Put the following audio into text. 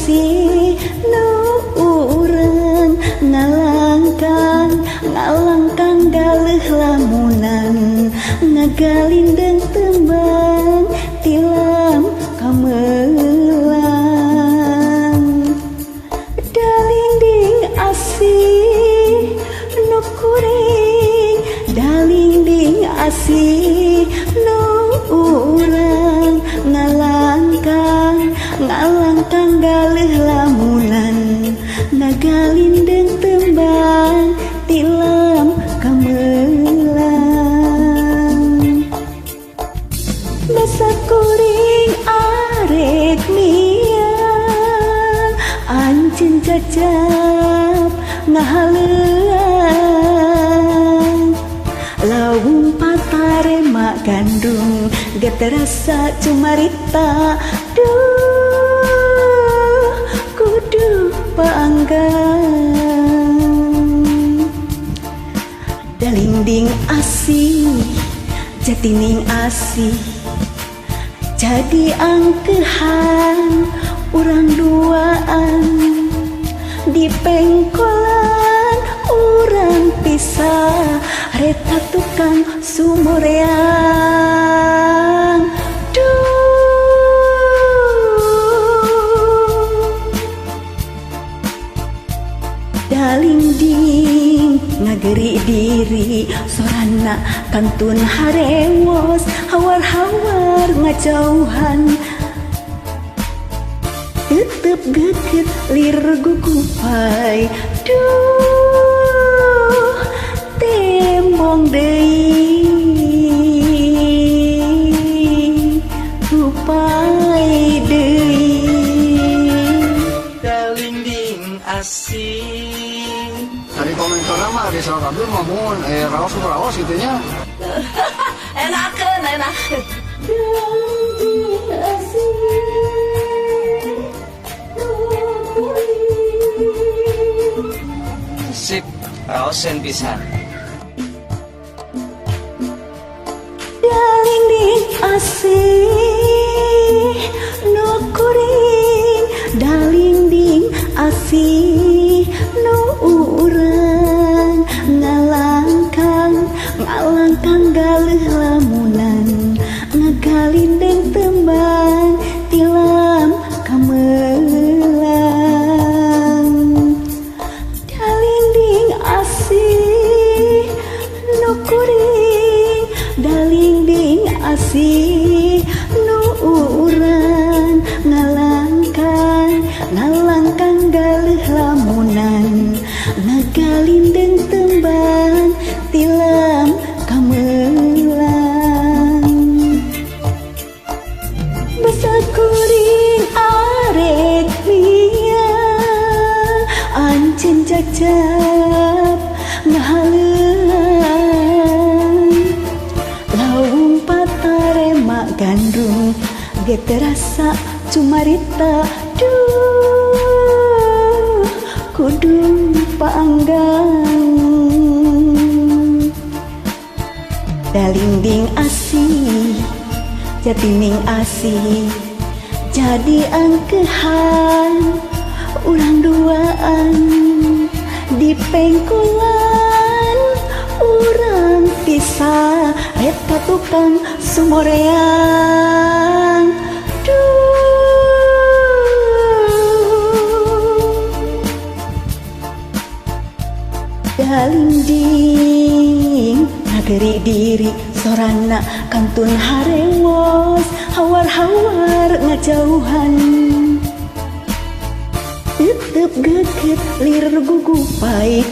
asih nu urang ngalangkan galih lamunan ngagalindeng tembang tilam kamelang dalinding asih nu kuring dalinding asih nu urang ngalangkan galih lamunan nagalindeng tembang tilam kamelang basa kuring arek mia ancen cacap ngahaleang lawung patare mak gandung gak terasa cumarita duh kudu paanggang dalinding asih jatining asih jadi angkehan urang duaan di pengkolan urang pisah reta tukang sumoreang dalinding ngageri diri sorana kantun harewos hawar-hawar ngajauhan tetep geket lir gugupai duh tembong deui gupai deui dalinding asih. Dari komentarnya mah di salah kabel ngomong raos gitu nya. Enakeun dalinding asih sip raosen pisan. dalinding asih nu kuring dalinding asih nu urang ngalangkan galih lamunan ngagalindeng tembang tilam kamelang dalinding asih nu kuring dalinding asih nu urang ngalangkan galih lamunan ngagalindeng tembang tilam kamelang basa kuring arek mia ancen cacap ngahaleang lawung patare mak gandung ge terasa cumarita duh kudu paanggang dalinding asih jatining asih jadi angkehan urang duaan di pengkolan urang pisah reta tukang sumoreang dalinding ngageri diri sorana kantun harewos hawar-hawar ngajauhan tetep geket lir gugupai